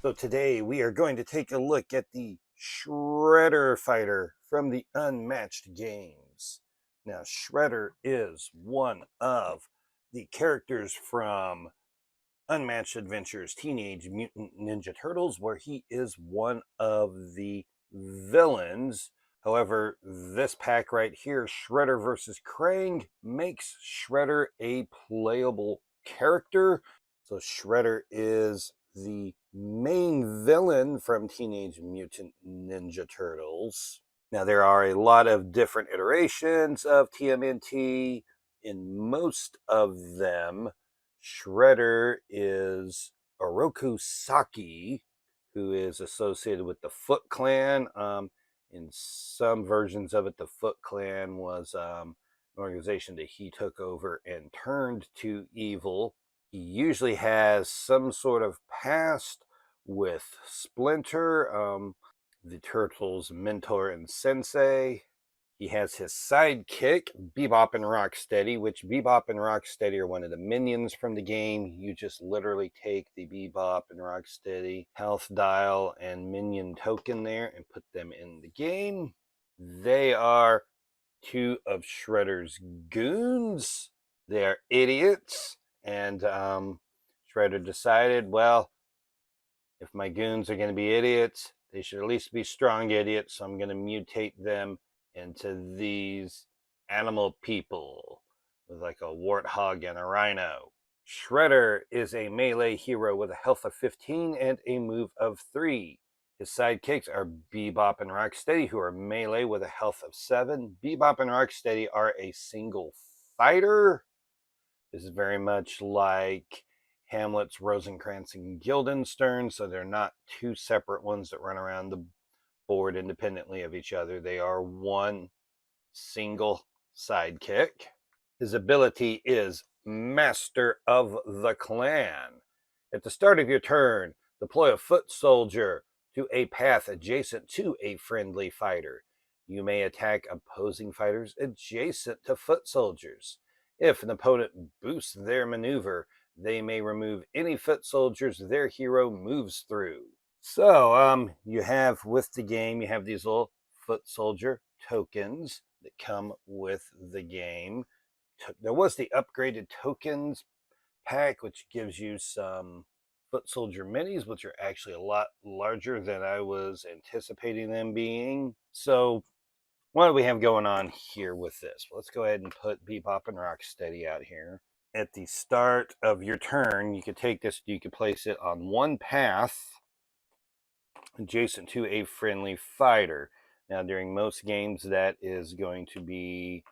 So today we are going to take a look at the Shredder fighter from the Unmatched games. Now, Shredder is one of the characters from Unmatched Adventures Teenage Mutant Ninja Turtles, where he is one of the villains. However, this pack right here, Shredder versus Krang, makes Shredder a playable character. So Shredder is the main villain from Teenage Mutant Ninja Turtles. Now, there are a lot of different iterations of TMNT. In most of them, Shredder is Oroku Saki, who is associated with the Foot Clan. In some versions of it, the Foot Clan was an organization that he took over and turned to evil. He usually has some sort of past with Splinter, the Turtles' mentor and sensei. He has his sidekick, Bebop and Rocksteady, which Bebop and Rocksteady are one of the minions from the game. You just literally take the Bebop and Rocksteady health dial and minion token there and put them in the game. They are two of Shredder's goons. They are idiots. And Shredder decided, well, if my goons are going to be idiots, they should at least be strong idiots. So I'm going to mutate them into these animal people with like a warthog and a rhino. Shredder is a melee hero with a health of 15 and a move of 3. His sidekicks are Bebop and Rocksteady, who are melee with a health of 7. Bebop and Rocksteady are a single fighter. This is very much like Hamlet's Rosencrantz and Guildenstern, so they're not two separate ones that run around the board independently of each other. They are one single sidekick. His ability is Master of the Clan. At the start of your turn, deploy a foot soldier to a path adjacent to a friendly fighter. You may attack opposing fighters adjacent to foot soldiers. If an opponent boosts their maneuver, they may remove any foot soldiers their hero moves through. So, you have with the game, you have these little foot soldier tokens that come with the game. There was the upgraded tokens pack, which gives you some foot soldier minis, which are actually a lot larger than I was anticipating them being. So, what do we have going on here with this? Well, let's go ahead and put Bebop and Rocksteady out here. At the start of your turn, you could take this, you could place it on one path adjacent to a friendly fighter. Now, during most games, that is going to be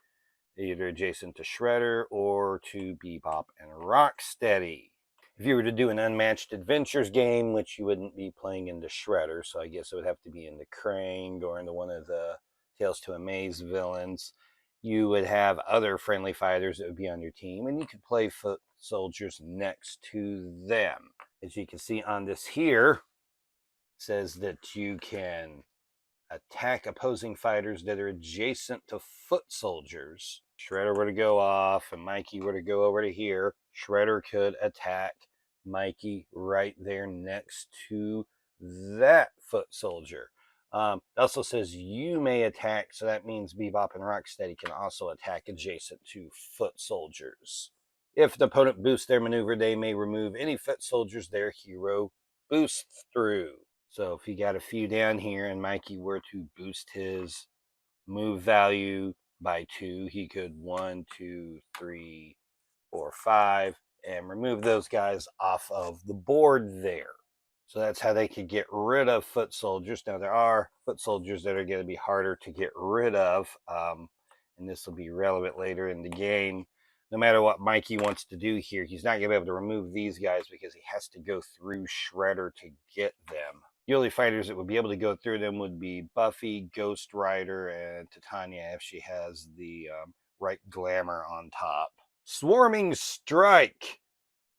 either adjacent to Shredder or to Bebop and Rocksteady. If you were to do an Unmatched Adventures game, which you wouldn't be playing into Shredder, so I guess it would have to be into Krang or into one of the Tales to Amaze villains, you would have other friendly fighters that would be on your team, and you could play foot soldiers next to them. As you can see on this here, says that you can attack opposing fighters that are adjacent to foot soldiers. Shredder were to go off and Mikey were to go over to here, Shredder could attack Mikey right there next to that foot soldier. It also says you may attack, so that means Bebop and Rocksteady can also attack adjacent to foot soldiers. If the opponent boosts their maneuver, they may remove any foot soldiers their hero boosts through. So if you got a few down here and Mikey were to boost his move value by 2, he could 1, 2, 3, 4, 5, and remove those guys off of the board there. So that's how they could get rid of foot soldiers. Now there are foot soldiers that are going to be harder to get rid of, and this will be relevant later in the game. No matter what Mikey wants to do here, he's not going to be able to remove these guys because he has to go through Shredder to get them. The only fighters that would be able to go through them would be Buffy, Ghost Rider, and Titania if she has the right glamour on top. Swarming Strike.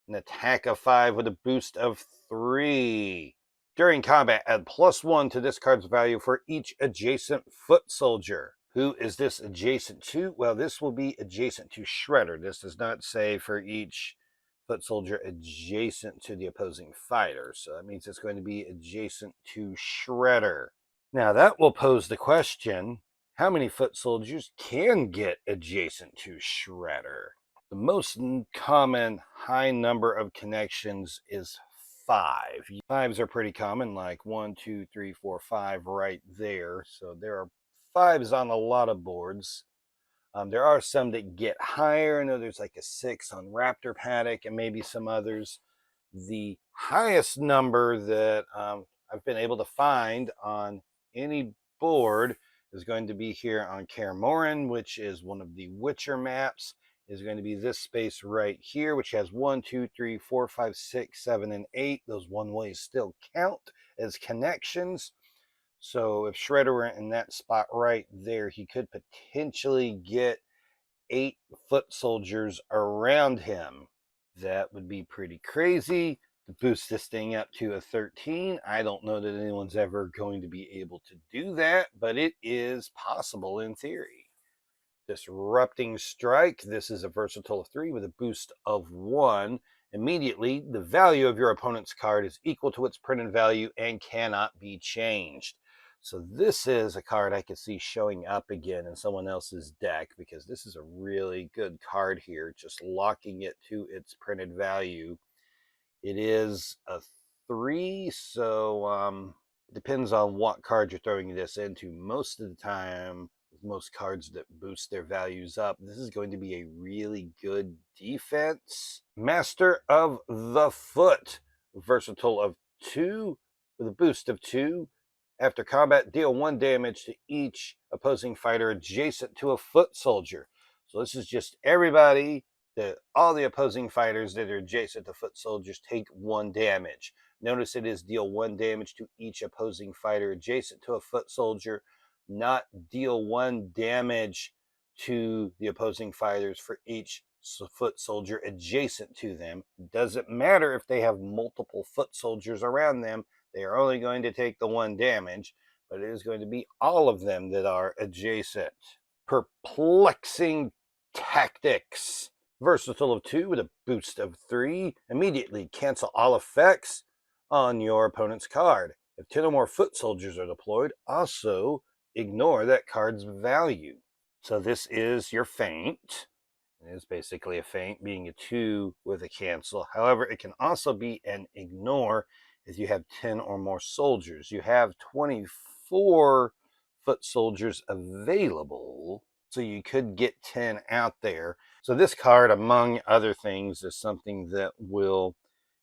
An attack of 5 with a boost of 3. During combat, add +1 to this card's value for each adjacent foot soldier. Who is this adjacent to? Well, this will be adjacent to Shredder. This does not say for each foot soldier adjacent to the opposing fighter. So that means it's going to be adjacent to Shredder. Now that will pose the question, how many foot soldiers can get adjacent to Shredder? The most common high number of connections is 5. Fives are pretty common, like 1, 2, 3, 4, 5 right there. So there are 5s on a lot of boards. There are some that get higher. I know there's like a 6 on Raptor Paddock and maybe some others. The highest number that I've been able to find on any board is going to be here on Kaer Morhen, which is one of the Witcher maps. Is going to be this space right here, which has 1, 2, 3, 4, 5, 6, 7, and 8. Those one ways still count as connections. So if Shredder were in that spot right there, he could potentially get 8 foot soldiers around him. That would be pretty crazy. To boost this thing up to a 13, I don't know that anyone's ever going to be able to do that, but it is possible in theory. Disrupting Strike. This is a versatile of 3 with a boost of 1. Immediately, the value of your opponent's card is equal to its printed value and cannot be changed. So this is a card I could see showing up again in someone else's deck because this is a really good card here, just locking it to its printed value. It is a 3, so it depends on what card you're throwing this into. Most of the time, with most cards that boost their values up, this is going to be a really good defense. Master of the Foot, versatile of 2 with a boost of 2. After combat, deal 1 damage to each opposing fighter adjacent to a foot soldier. So this is just everybody, all the opposing fighters that are adjacent to foot soldiers take 1 damage. Notice it is deal 1 damage to each opposing fighter adjacent to a foot soldier, not deal 1 damage to the opposing fighters for each foot soldier adjacent to them. Doesn't matter if they have multiple foot soldiers around them, they are only going to take the 1 damage, but it is going to be all of them that are adjacent. Perplexing Tactics. Versatile of 2 with a boost of 3. Immediately cancel all effects on your opponent's card. If 10 or more foot soldiers are deployed, also ignore that card's value. So this is your feint. It is basically a feint, being a 2 with a cancel. However, it can also be an ignore if you have 10 or more soldiers. You have 24 foot soldiers available, so you could get 10 out there. So this card, among other things, is something that will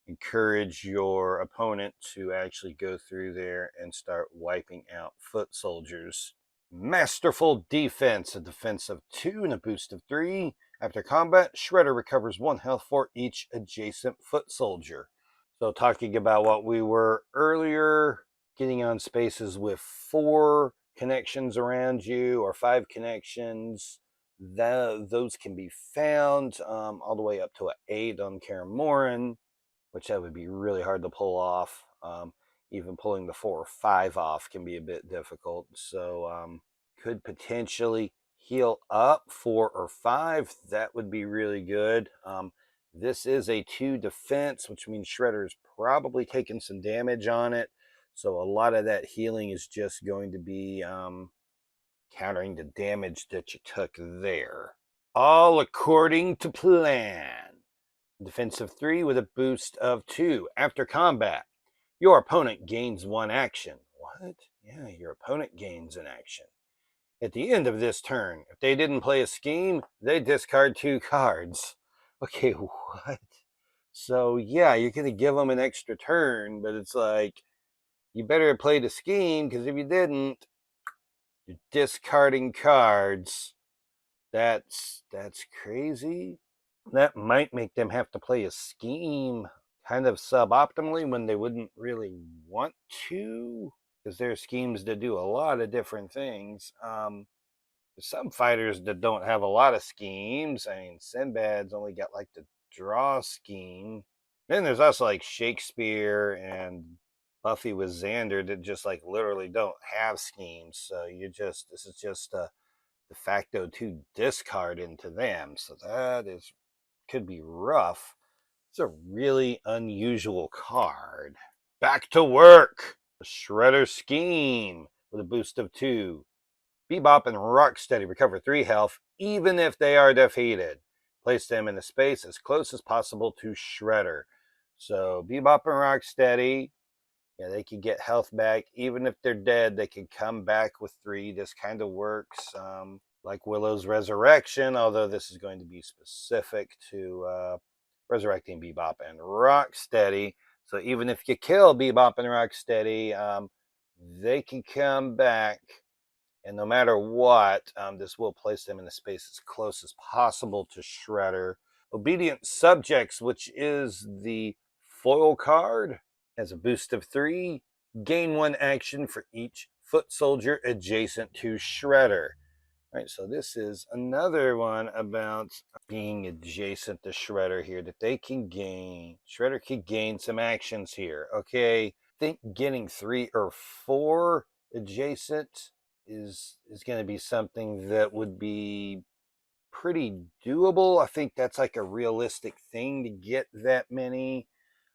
encourage your opponent to actually go through there and start wiping out foot soldiers. Masterful Defense, a defense of 2 and a boost of 3. After combat, Shredder recovers 1 health for each adjacent foot soldier. So talking about what we were earlier, getting on spaces with 4 connections around you or 5 connections, those can be found all the way up to an 8 on Kaer Morhen, which that would be really hard to pull off. Even pulling the 4 or 5 off can be a bit difficult. So could potentially heal up 4 or 5. That would be really good. This is a 2 defense, which means Shredder's probably taking some damage on it. So a lot of that healing is just going to be countering the damage that you took there. All according to plan. Defense of 3 with a boost of 2. After combat, your opponent gains 1 action. What? Yeah, your opponent gains an action. At the end of this turn, if they didn't play a scheme, they discard 2 cards. Okay, what? So yeah, you're going to give them an extra turn, but it's like, you better have played a scheme, because if you didn't, you're discarding cards. That's crazy. That might make them have to play a scheme kind of suboptimally when they wouldn't really want to, because there are schemes that do a lot of different things. Some fighters that don't have a lot of schemes. I mean, Sinbad's only got like the draw scheme. Then there's also like Shakespeare and Buffy with Xander that just like literally don't have schemes. So this is just a de facto 2 discard into them. So that could be rough. It's a really unusual card. Back to work! The Shredder Scheme with a boost of 2. Bebop and Rocksteady recover 3 health even if they are defeated. Place them in a space as close as possible to Shredder. So Bebop and Rocksteady, yeah, they can get health back. Even if they're dead, they can come back with 3. This kind of works like Willow's Resurrection, although this is going to be specific to resurrecting Bebop and Rocksteady. So even if you kill Bebop and Rocksteady, they can come back. And no matter what, this will place them in a space as close as possible to Shredder. Obedient Subjects, which is the foil card, has a boost of 3. Gain 1 action for each foot soldier adjacent to Shredder. All right, so this is another one about being adjacent to Shredder here that they can gain. Shredder can gain some actions here. Okay, I think getting 3 or 4 adjacent is going to be something that would be pretty doable. I think that's like a realistic thing to get that many.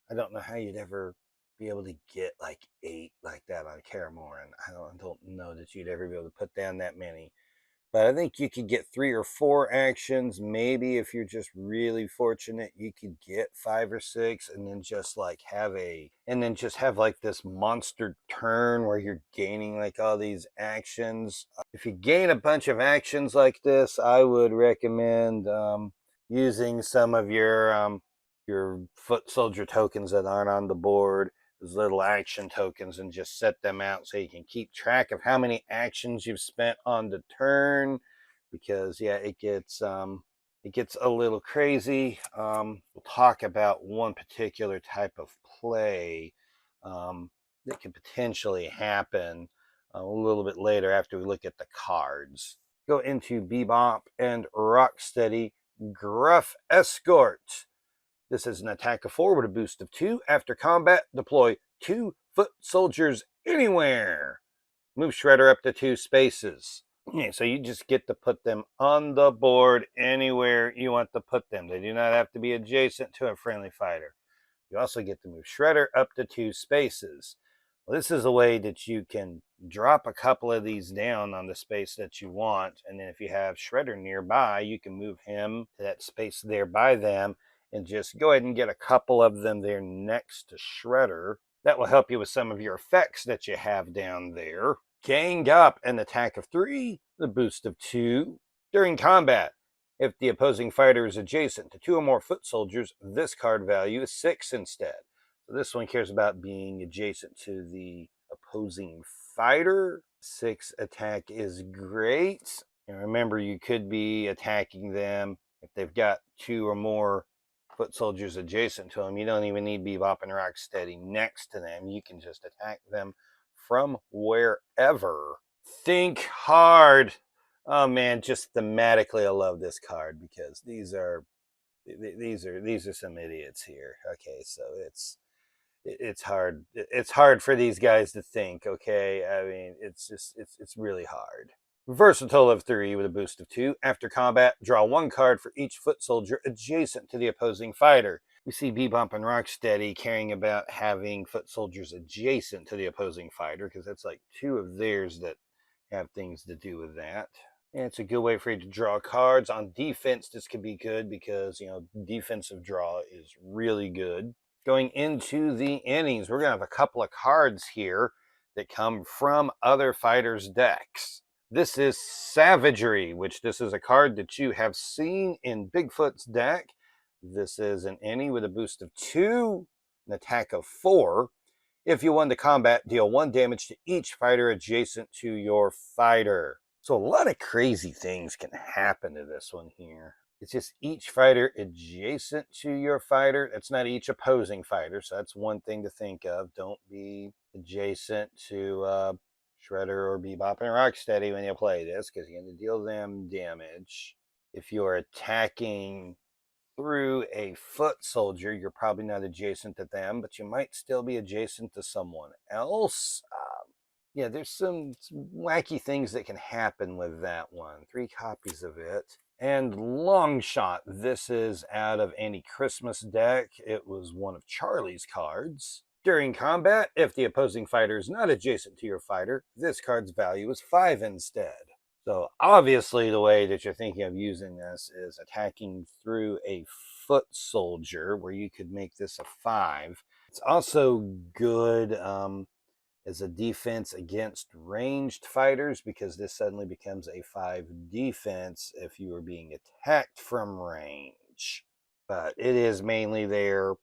I don't know how you'd ever be able to get like 8 like that on Caramoran. I don't know that you'd ever be able to put down that many. But I think you could get 3 or 4 actions. Maybe if you're just really fortunate, you could get 5 or 6 and then just like have like this monster turn where you're gaining like all these actions. If you gain a bunch of actions like this, I would recommend using some of your foot soldier tokens that aren't on the board, those little action tokens, and just set them out so you can keep track of how many actions you've spent on the turn, because yeah, it gets a little crazy. We'll talk about one particular type of play that could potentially happen a little bit later after we look at the cards. Go into Bebop and Rocksteady Gruff Escort. This is an attack of 4 with a boost of 2. After combat, deploy 2 foot soldiers anywhere. Move Shredder up to 2 spaces. Okay, so you just get to put them on the board anywhere you want to put them. They do not have to be adjacent to a friendly fighter. You also get to move Shredder up to 2 spaces. Well, this is a way that you can drop a couple of these down on the space that you want, and then if you have Shredder nearby, you can move him to that space there by them and just go ahead and get a couple of them there next to Shredder. That will help you with some of your effects that you have down there. Gang up, an attack of 3, the boost of 2. During combat, if the opposing fighter is adjacent to 2 or more foot soldiers, this card value is 6 instead. So this one cares about being adjacent to the opposing fighter. 6 attack is great. And remember, you could be attacking them if they've got 2 or more foot soldiers adjacent to them. You don't even need Bebop and Rocksteady next to them. You can just attack them from wherever. Think hard. Oh man, just thematically, I love this card because these are some idiots here. Okay, so it's hard for these guys to think. Okay, I mean it's really hard. Versatile of 3 with a boost of 2. After combat, draw 1 card for each foot soldier adjacent to the opposing fighter. We see Bebop and Rocksteady caring about having foot soldiers adjacent to the opposing fighter because that's like 2 of theirs that have things to do with that. And it's a good way for you to draw cards. On defense, this could be good because, defensive draw is really good. Going into the innings, we're going to have a couple of cards here that come from other fighters' decks. This is Savagery, which this is a card that you have seen in Bigfoot's deck. This is an innie with a boost of 2, an attack of 4. If you won the combat, deal 1 damage to each fighter adjacent to your fighter. So a lot of crazy things can happen to this one here. It's just each fighter adjacent to your fighter. That's not each opposing fighter, so that's one thing to think of. Don't be adjacent to Shredder or Bebop and Rocksteady when you play this, because you're going to deal them damage. If you're attacking through a foot soldier, you're probably not adjacent to them, but you might still be adjacent to someone else. There's some wacky things that can happen with that one. 3 copies of it. And long shot, this is out of any Christmas deck. It was one of Charlie's cards. During combat, if the opposing fighter is not adjacent to your fighter, this card's value is 5 instead. So obviously the way that you're thinking of using this is attacking through a foot soldier, where you could make this a 5. It's also good as a defense against ranged fighters, because this suddenly becomes a 5 defense if you are being attacked from range. But it is mainly there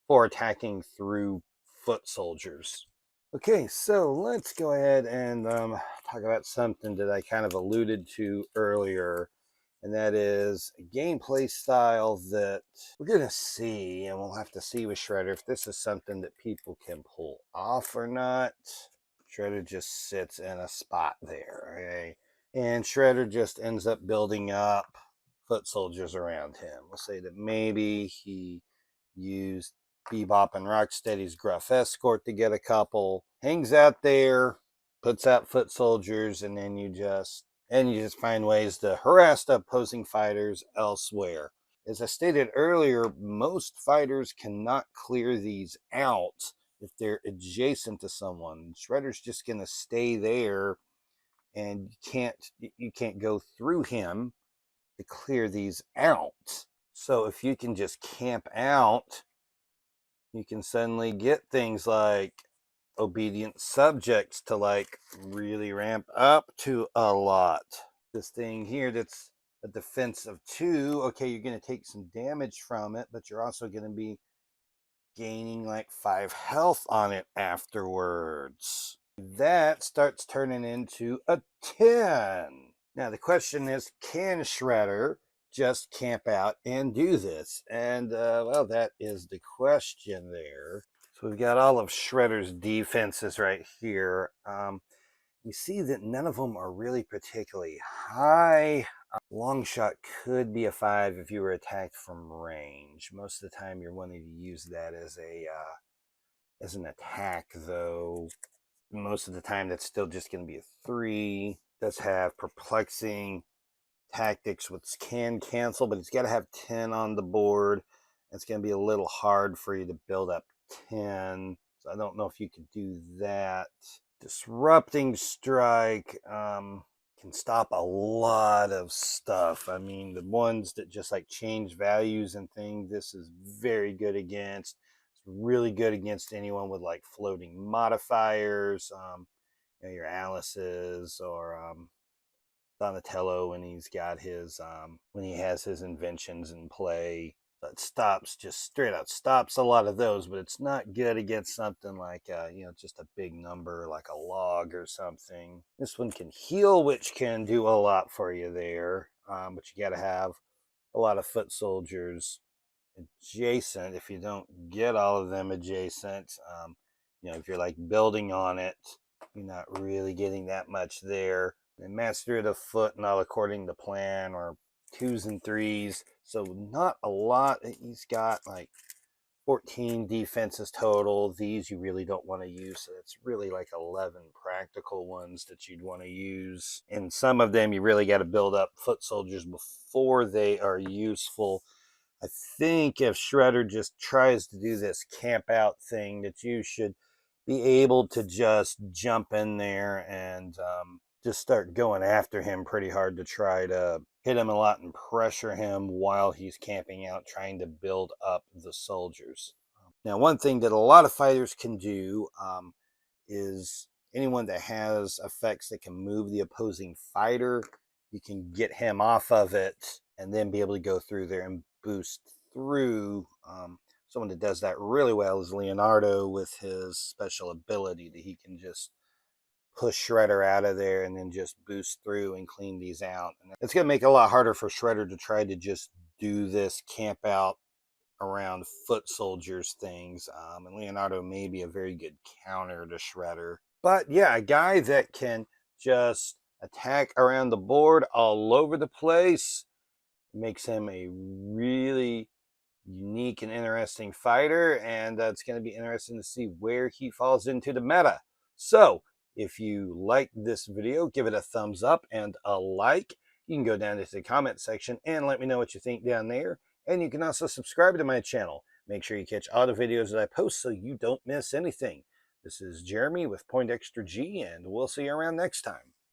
for attacking through foot soldiers. Okay, so let's go ahead and talk about something that I kind of alluded to earlier, and that is a gameplay style that we're going to see, and we'll have to see with Shredder if this is something that people can pull off or not. Shredder just sits in a spot there, okay? And Shredder just ends up building up foot soldiers around him. We'll say that maybe he used Bebop and Rocksteady's Gruff Escort to get a couple, hangs out there, puts out foot soldiers, and then you just find ways to harass the opposing fighters elsewhere. As I stated earlier, most fighters cannot clear these out if they're adjacent to someone. Shredder's just going to stay there, and you can't go through him to clear these out. So if you can just camp out, you can suddenly get things like obedient subjects to like really ramp up to a lot. This thing here that's a defense of 2, okay, you're going to take some damage from it, but you're also going to be gaining like 5 health on it afterwards. That starts turning into a 10. Now the question is, can Shredder just camp out and do this? And well, that is the question there. So we've got all of Shredder's defenses right here. You see that none of them are really particularly high. Long shot could be a 5 if you were attacked from range. Most of the time you're wanting to use that as an attack, though. Most of the time that's still just going to be a 3. Does have perplexing tactics, which can cancel, but it's got to have 10 on the board. It's going to be a little hard for you to build up 10. So I don't know if you could do that. Disrupting strike can stop a lot of stuff. I mean, the ones that just like change values and things, this is very good against. It's really good against anyone with like floating modifiers, your Alice's, or Donatello when he's got his when he has his inventions in play. It stops, just straight out stops a lot of those, but it's not good against something like just a big number like a log or something. This one can heal, which can do a lot for you there, but you got to have a lot of foot soldiers adjacent. If you don't get all of them adjacent, if you're like building on it, you're not really getting that much there. And master of the foot, not according to plan, or 2s and 3s, so not a lot. He's got like 14 defenses total. These you really don't want to use, so it's really like 11 practical ones that you'd want to use. And some of them you really got to build up foot soldiers before they are useful. I think if Shredder just tries to do this camp out thing, that you should be able to just jump in there and just start going after him pretty hard to try to hit him a lot and pressure him while he's camping out, trying to build up the soldiers. Now, one thing that a lot of fighters can do is anyone that has effects that can move the opposing fighter, you can get him off of it and then be able to go through there and boost through. Someone that does that really well is Leonardo with his special ability that he can just push Shredder out of there and then just boost through and clean these out. And it's going to make it a lot harder for Shredder to try to just do this camp out around foot soldiers things. And Leonardo may be a very good counter to Shredder. But yeah, a guy that can just attack around the board all over the place makes him a really unique and interesting fighter, and it's going to be interesting to see where he falls into the meta. So if you like this video, give it a thumbs up and a like. You can go down to the comment section and let me know what you think down there. And you can also subscribe to my channel. Make sure you catch all the videos that I post so you don't miss anything. This is Jeremy with Point Extra G, and we'll see you around next time.